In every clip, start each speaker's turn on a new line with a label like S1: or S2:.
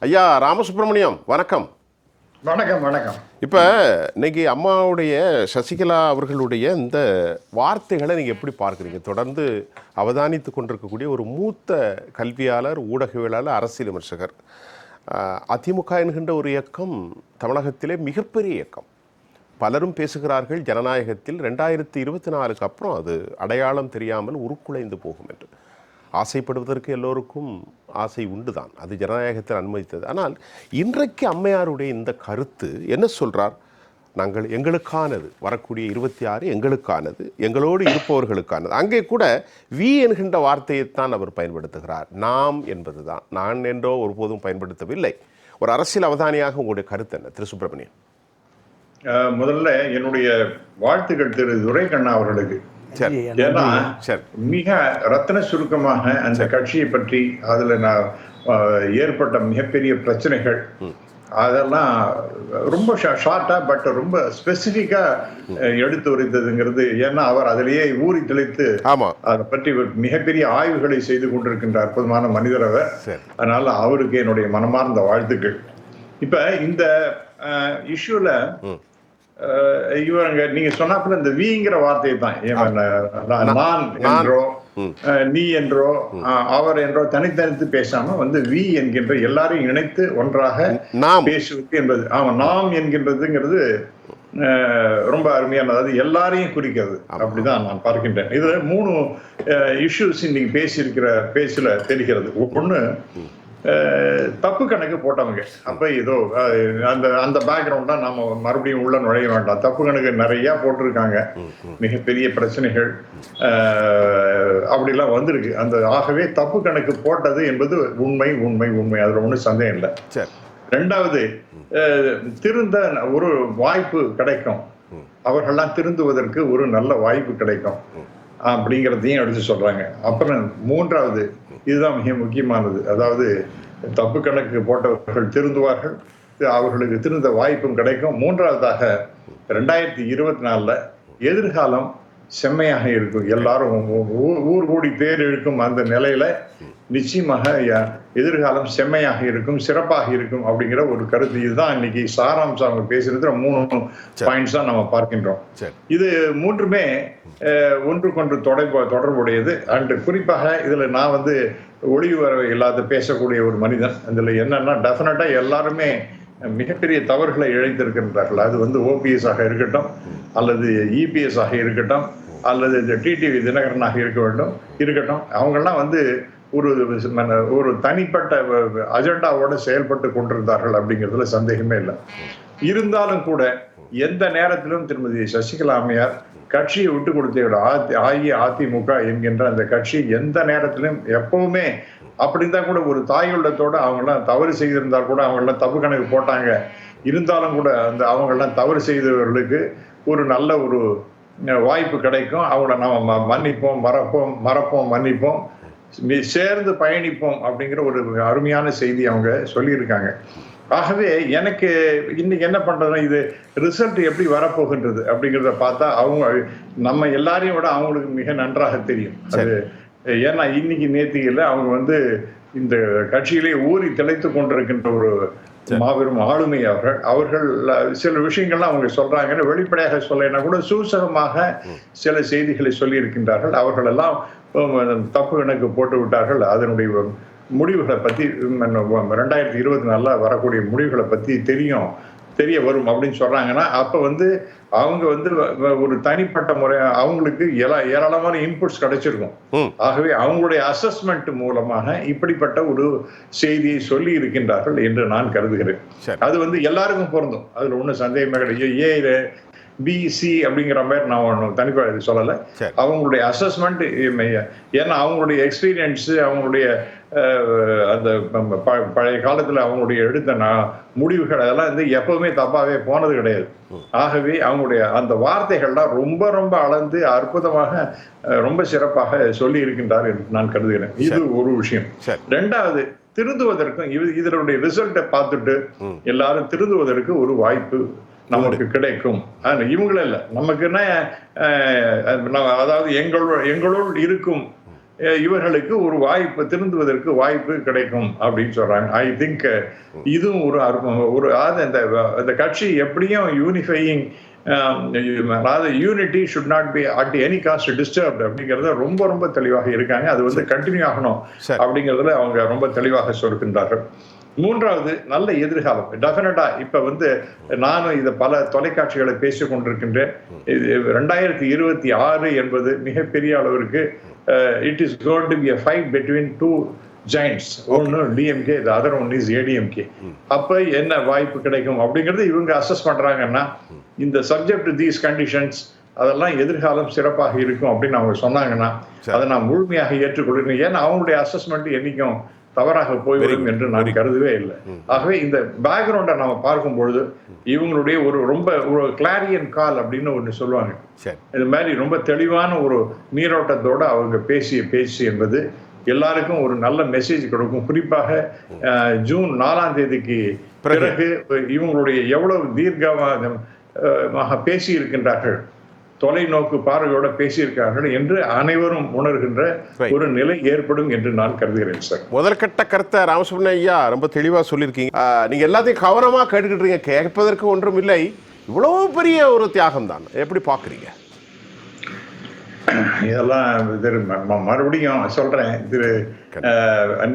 S1: ஐயா ராமசுப்ரமணியம் வணக்கம்.
S2: வணக்கம் வணக்கம்.
S1: இப்போ இன்னைக்கு அம்மாவுடைய சசிகலா அவர்களுடைய இந்த வார்த்தைகளை நீங்கள் எப்படி பார்க்குறீங்க? தொடர்ந்து அவதானித்து கொண்டிருக்கக்கூடிய ஒரு மூத்த கல்வியாளர், ஊடகவியலாளர், அரசியல் விமர்சகர். அதிமுக என்கின்ற ஒரு இயக்கம் தமிழகத்திலே மிகப்பெரிய இயக்கம். பலரும் பேசுகிறார்கள் ஜனநாயகத்தில் 2024க்கு அப்புறம் அது அடையாளம் தெரியாமல் உருக்குலைந்து போகும் என்று. ஆசைப்படுவதற்கு எல்லோருக்கும் ஆசை உண்டுதான், அது ஜனநாயகத்தில் அனுமதித்தது. ஆனால் இன்றைக்கு அம்மையாருடைய இந்த கருத்து என்ன சொல்கிறார்? நாங்கள் எங்களுக்கானது, வரக்கூடிய 26 எங்களுக்கானது, எங்களோடு இருப்பவர்களுக்கானது. அங்கே கூட வி என்கின்ற வார்த்தையைத்தான் அவர் பயன்படுத்துகிறார். நாம் என்பது தான், நான் என்றோ ஒருபோதும் பயன்படுத்தவில்லை. ஒரு அரசியல் அவதானியாக உங்களுடைய கருத்து என்ன திரு சுப்பிரமணியன்?
S2: முதல்ல என்னுடைய வாழ்த்துக்கள் திரு துரைக்கண்ணா அவர்களுக்கு. ஏன்னா மிக ரத்தின சுருக்கமாக அந்த கட்சியை பற்றி, அதுல ஏற்பட்ட மிகப்பெரிய பிரச்சனைகள் அதெல்லாம் ரொம்ப ஷார்ட்டா பட் ரொம்ப ஸ்பெசிபிக்கா எடுத்து உரைத்ததுங்கிறது. ஏன்னா அவர் அதிலேயே ஊறி தெளித்து அதை பற்றி மிகப்பெரிய ஆய்வுகளை செய்து கொண்டிருக்கின்ற அற்புதமான மனிதர் அவர். அதனால அவருக்கு என்னுடைய மனமார்ந்த வாழ்த்துக்கள். இப்ப இந்த இஷ்யூல இவங்க நீங்க சொன்னாப்புல இந்த விங்கிற வார்த்தையை தான், நான் என்றோ நீ என்றோ அவர் என்றோ தனித்தனித்து பேசாம வி என்கின்ற எல்லாரையும் இணைத்து ஒன்றாக பேசுவது என்பது, நாம் என்கின்றதுங்கிறது ரொம்ப அருமையானது. அதாவது எல்லாரையும் குறிக்கிறது. அப்படிதான் நான் பார்க்கின்றேன். இதுல 3 இஷ்யூஸ் இன்னைக்கு பேசியிருக்கிற பேச்சுல தெரிகிறது. ஒண்ணு, தப்பு கணக்கு போட்டவங்க. அப்ப ஏதோ அந்த பேக்ரவுண்டா நாம மறுபடியும் உள்ள நுழைய வேண்டாம். தப்பு கணக்கு நிறைய போட்டிருக்காங்க, மிகப்பெரிய பிரச்சனைகள் அப்படிலாம் வந்திருக்கு. ஆகவே தப்பு கணக்கு போட்டது என்பது உண்மை உண்மை உண்மை, அதுல ஒன்றும் சந்தேகம் இல்லை. ரெண்டாவது, திருந்த ஒரு வாய்ப்பு கிடைக்கும், அவர்கள்லாம் திருந்துவதற்கு ஒரு நல்ல வாய்ப்பு கிடைக்கும் அப்படிங்கிறதையும் எடுத்து சொல்றாங்க. அப்புறம் மூன்றாவது, இதுதான் மிக முக்கியமானது, அதாவது தப்பு கணக்கு போட்டவர்கள் திருந்துவார்கள், அவர்களுக்கு திருந்த வாய்ப்பும் கிடைக்கும். மூன்றாவதாக 2024 எதிர்காலம் செம்மையாக இருக்கும். எல்லாரும் ஊர் கூடி பேர் இழுக்கும் அந்த நிலையில நிச்சயமாக எதிர்காலம் செம்மையாக இருக்கும், சிறப்பாக இருக்கும் அப்படிங்கிற ஒரு கருத்து. இதுதான் இன்னைக்கு சாராம்சம் அவங்க பேசுறது. 3 பாயிண்ட்ஸ் தான் நம்ம பார்க்கின்றோம். இது மூன்றுமே ஒன்றுக்கொன்று தொடர்புடையது. அண்ட் குறிப்பாக இதுல நான் ஒளிவு வரவு இல்லாத பேசக்கூடிய ஒரு மனிதன். இதுல என்னன்னா, டெஃபினட்டா எல்லாருமே மிகப்பெரிய தவறுகளை இழைத்திருக்கின்றார்கள். அது ஓபிஎஸ் ஆக இருக்கட்டும், அல்லது இபிஎஸ் ஆக இருக்கட்டும், அல்லது டிடிவி தினகரனாக இருக்கட்டும், அவங்கெல்லாம் ஒரு தனிப்பட்ட அஜெண்டாவோட செயல்பட்டு கொண்டிருந்தார்கள் அப்படிங்கிறதுல சந்தேகமே இல்லை. இருந்தாலும் கூட எந்த நேரத்திலும் திருமதி சசிகலா அம்மையார் கட்சியை விட்டு கொடுத்த அதிமுக என்கின்ற அந்த கட்சி எந்த நேரத்திலும் எப்பவுமே அப்படித்தான் கூட ஒரு தாயுள்ளத்தோட அவங்கெல்லாம் தவறு செய்திருந்தால் கூட அவங்கெல்லாம் தப்பு கணக்கு போட்டாங்க. இருந்தாலும் கூட அவங்கெல்லாம் தவறு செய்தவர்களுக்கு ஒரு நல்ல ஒரு வாய்ப்பு கிடைக்கும், அவங்கள நம்ம மன்னிப்போம், மறப்போம், மன்னிப்போம், சேர்ந்து பயணிப்போம் அப்படிங்கிற ஒரு அருமையான செய்தி அவங்க சொல்லியிருக்காங்க. ஆகவே எனக்கு இன்னைக்கு என்ன பண்றதுன்னா, இது ரிசல்ட் எப்படி வரப்போகின்றது அப்படிங்கிறத பார்த்தா நம்ம எல்லாரையும் விட அவங்களுக்கு மிக நன்றாக தெரியும். அது ஏன்னா இன்னைக்கு நேத்தியில அவங்க இந்த கட்சியிலே ஊறி திளைத்து கொண்டிருக்கின்ற ஒரு மாபெரும் ஆளுமை அவர்கள் சில விஷயங்கள்லாம் அவங்க சொல்றாங்கன்னு வெளிப்படையாக சொல்லனா கூட சூசகமாக சில செய்திகளை சொல்லி இருக்கின்றார்கள். அவர்கள் எல்லாம் தப்பு கணக்கு போட்டு விட்டார்கள். அதனுடைய முடிவுகளை பத்தி 2024 வரக்கூடிய முடிவுகளை பத்தி தெரிய வரும் அப்படின்னு சொல்றாங்கன்னா, அப்ப அவங்க ஒரு தனிப்பட்ட முறை அவங்களுக்கு ஏராளமான இன்புட்ஸ் கிடைச்சிருக்கும். ஆகவே அவங்களுடைய அசஸ்மெண்ட் மூலமாக இப்படிப்பட்ட ஒரு செய்தியை சொல்லி இருக்கின்றார்கள் என்று நான் கருதுகிறேன். அது எல்லாருக்கும் பொருந்தும், அதுல ஒன்றும் சந்தேகமே கிடையாது. பிசி அப்படிங்கிற மாதிரி நான் ஒன்றும் தனிப்பாக சொல்லலை. அவங்களுடைய அசஸ்மெண்ட், ஏன்னா அவங்களுடைய எக்ஸ்பீரியன்ஸ், அவங்களுடைய அந்த பழைய காலத்துல அவங்களுடைய எடுத்த முடிவுகள் அதெல்லாம் எப்பவுமே தப்பாவே போனது கிடையாது. ஆகவே அவங்களுடைய அந்த வார்த்தைகள்லாம் ரொம்ப ரொம்ப அளந்து அற்புதமாக ரொம்ப சிறப்பாக சொல்லி இருக்கின்றார் என்று நான் கருதுகிறேன். இது ஒரு விஷயம். ரெண்டாவது, திருந்துவதற்கும் இதனுடைய ரிசல்ட்டை பார்த்துட்டு எல்லாரும் திருந்துவதற்கு ஒரு வாய்ப்பு நமக்கு கிடைக்கும். இவங்கள இல்ல, நமக்குன்னா அதாவது எங்களுள் இருக்கும் இவர்களுக்கு ஒரு வாய்ப்பு, திருந்துவதற்கு வாய்ப்பு கிடைக்கும் அப்படின்னு சொல்றாங்க. ஐ திங்க் இதுவும் ஒரு இந்த கட்சி எப்படியும் யூனிஃபையிங், அதாவது unity should not be at any cost disturbed அப்படிங்கறத ரொம்ப ரொம்ப தெளிவாக இருக்காங்க. அது வந்து கண்டினியூ ஆகணும் அப்படிங்கறதுல அவங்க ரொம்ப தெளிவாக சொல்கின்றார்கள். மூன்றாவது, நல்ல எதிர்காலம். டெஃபினட்டா இப்ப வந்து நானும் இதை பல தொலைக்காட்சிகளை பேசிக் கொண்டிருக்கின்றேன். 2026 என்பது மிகப்பெரிய அளவிற்கு it is going to be a fight between two giants. ஒன்னு DMK, the other one is ADMK. அப்ப என்ன வாய்ப்பு கிடைக்கும் அப்படிங்கறது இவங்க அசஸ் பண்றாங்கன்னா, இந்த சப்ஜெக்ட் டு தீஸ் கண்டிஷன்ஸ் அதெல்லாம் எதிர்காலம் சிறப்பாக இருக்கும் அப்படின்னு அவங்க சொன்னாங்கன்னா அதை நான் முழுமையாக ஏற்றுக்கொள்கிறேன். ஏன்னா அவங்களுடைய அசஸ்மெண்ட் என்னைக்கும் தவறாக போய்விடும் என்று நான் கருதவே இல்லை. ஆகவே இந்த பேக்ரவுண்டை நாம பார்க்கும் பொழுது இவங்களுடைய ஒரு கிளாரியன் கால் அப்படின்னு ஒன்று சொல்லுவாங்க. இது மாதிரி ரொம்ப தெளிவான ஒரு நீரோட்டத்தோட அவங்க பேசிய பேச்சு என்பது எல்லாருக்கும் ஒரு நல்ல மெசேஜ் கொடுக்கும். குறிப்பாக ஜூன் 4ஆம் தேதிக்கு பிறகு இவங்களுடைய எவ்வளவு தீர்க்கமாக பேசி இருக்கின்றார்கள், தொலைநோக்கு பார்வையோட பேசியிருக்கார்கள் என்று அனைவரும் உணர்கின்ற ஒரு நிலை ஏற்படும் என்று நான் கருதுகிறேன் சார்.
S1: முதற்கட்ட கருத்தை ராமசுப்ரமணியம் ஐயா ரொம்ப தெளிவா சொல்லியிருக்கீங்க. நீங்க எல்லாத்தையும் கவனமா கேட்டுக்கிட்டு கேட்பதற்கு ஒன்றும் இல்லை. இவ்வளவு பெரிய ஒரு தியாகம் தான், எப்படி பாக்குறீங்க?
S2: இதெல்லாம் மறுபடியும் சொல்றேன் திரு,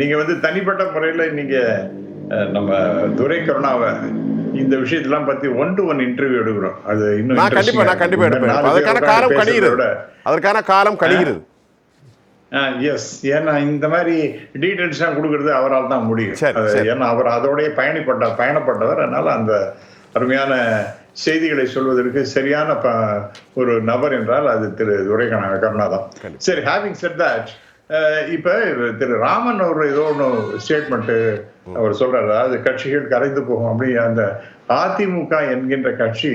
S2: நீங்க வந்து தனிப்பட்ட முறையில நீங்க நம்ம துரை கருணாவை இந்த விஷயத்தெல்லாம் பத்தி 1-to-1 இன்டர்வியூ எடுக்கிறோம். அது இன்னும்
S1: கண்டிப்பா எடுப்பேன். அதற்கான காலம் கழிகிறது. அதற்கான காலம் கழிகிறது.
S2: எஸ், ஏன்னா இந்த மாதிரி டீடைல்ஸ் கொடுக்கறது அவரால் தான் முடியும். ஏன்னா அவர் அதோடய பயணப்பட்டவர். அதனால அந்த அருமையான செய்திகளை சொல்வதற்கு சரியான ஒரு நபர் என்றால் அது திரு துரை கருணா தான். சரி, ஹேவிங் செட் தட், இப்ப திரு ராமன் அவர் ஏதோ ஒன்று ஸ்டேட்மெண்ட் அவர் சொல்றாரு, அதாவது கட்சிகள் கரைந்து போகும் அப்படி. அந்த அதிமுக என்கின்ற கட்சி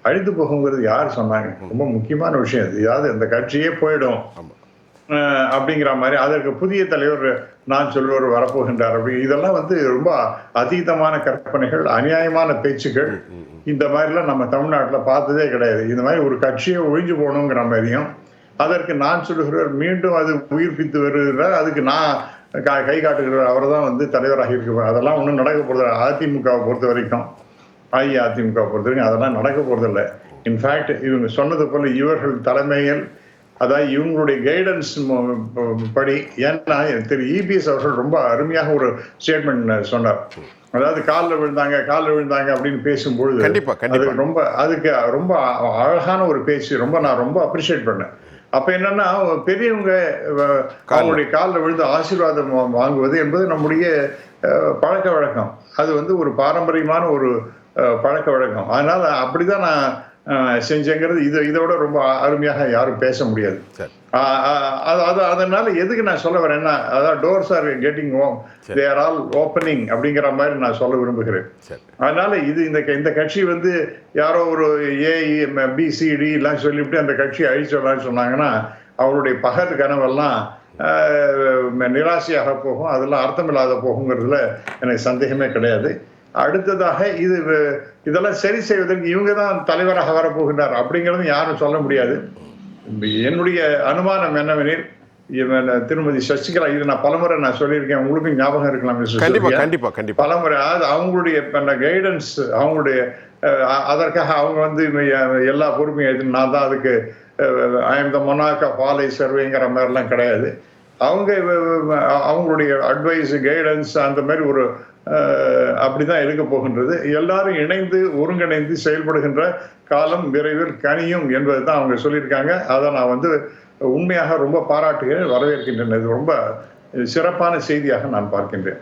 S2: அழிந்து போகுங்கிறது யார் சொன்னாங்க? ரொம்ப முக்கியமான விஷயம் அது. அதாவது அந்த கட்சியே போயிடும் அப்படிங்கிற மாதிரி, அதற்கு புதிய தலைவர் நான் சொல்லுவர் வரப்போகின்றார் அப்படி. இதெல்லாம் வந்து ரொம்ப அதீதமான கற்பனைகள், அநியாயமான பேச்சுக்கள். இந்த மாதிரிலாம் நம்ம தமிழ்நாட்டில் பார்த்ததே கிடையாது. இந்த மாதிரி ஒரு கட்சியை ஒழிஞ்சு போகணுங்கிற மாதிரியும், அதற்கு நான் சொல்லுகிறவர் மீண்டும் அது உயிர்ப்பித்து வருகிறார், அதுக்கு நான் கை காட்டுகிறார், அவர் தான் வந்து தலைவராக இருக்கிறார். அதெல்லாம் ஒன்றும் நடக்க போறது அதிமுகவை பொறுத்த வரைக்கும், அஇஅதிமுகவை பொறுத்த வரைக்கும் அதெல்லாம் நடக்க போறதில்லை. இன்ஃபேக்ட் இவங்க சொன்னது போல இவர்கள் தலைமையில், அதாவது இவங்களுடைய கைடன்ஸ் படி, ஏன்னா திரு இபிஎஸ் அவர்கள் ரொம்ப அருமையாக ஒரு ஸ்டேட்மெண்ட் சொன்னார். அதாவது காலில் விழுந்தாங்க அப்படின்னு பேசும்பொழுது அதுக்கு ரொம்ப அழகான ஒரு பேச்சு, நான் ரொம்ப அப்ரிஷியேட் பண்ணேன். அப்ப என்னன்னா, பெரியவங்க அவங்களுடைய காலில் விழுந்து ஆசீர்வாதம் வாங்குவது என்பது நம்முடைய பழக்க வழக்கம். அது வந்து ஒரு பாரம்பரியமான ஒரு பழக்க வழக்கம். அதனால அப்படிதான் நான் செஞ்சேங்கிறது இதோட ரொம்ப அருமையாக யாரும் பேச முடியாது. அதனால எதுக்கு நான் சொல்ல வரேன்னா, அதாவது doors are getting home, they are all opening அப்படிங்கிற மாதிரி நான் சொல்ல விரும்புகிறேன். அதனால இந்த கட்சி வந்து யாரோ ஒரு ABCD எல்லாம் சொல்லிவிட்டு அந்த கட்சியை அழிச்சிடலாம்னு சொன்னாங்கன்னா அவருடைய பகல் கனவெல்லாம் நிராசையாக போகும், அதெல்லாம் அர்த்தமில்லாத போகுங்கிறதுல எனக்கு சந்தேகமே கிடையாது. அடுத்ததாக இதெல்லாம் சரி செய்வதற்கு இவங்க தான் தலைவராக வரப்போகின்றார் அப்படிங்கிறது யாரும் சொல்ல முடியாது. என்னுடைய அனுமானம் என்னவெனில், திருமதி சசிகலா, இது நான் பலமுறை நான் சொல்லியிருக்கேன், உங்களுக்கு ஞாபகம் இருக்கலாம் பலமுறை, அதாவது அவங்களுடைய கைடன்ஸ், அவங்களுடைய அதற்காக அவங்க வந்து எல்லா பொறுமையும் எடுத்து நான் தான் அதுக்கு I am the monarch of all சர்வேங்கிற மாதிரிலாம் கிடையாது. அவங்களுடைய அட்வைஸ், கைடன்ஸ் அந்த மாதிரி ஒரு அப்படிதான் இருக்க போகின்றது. எல்லாரும் இணைந்து ஒருங்கிணைந்து செயல்படுகின்ற காலம் விரைவில் கனியும் என்பதை தான் அவங்க சொல்லியிருக்காங்க. அதை நான் வந்து உண்மையாக ரொம்ப பாராட்டுகிறேன், வரவேற்கின்றேன். இது ரொம்ப சிறப்பான செய்தியாக நான் பார்க்கின்றேன்.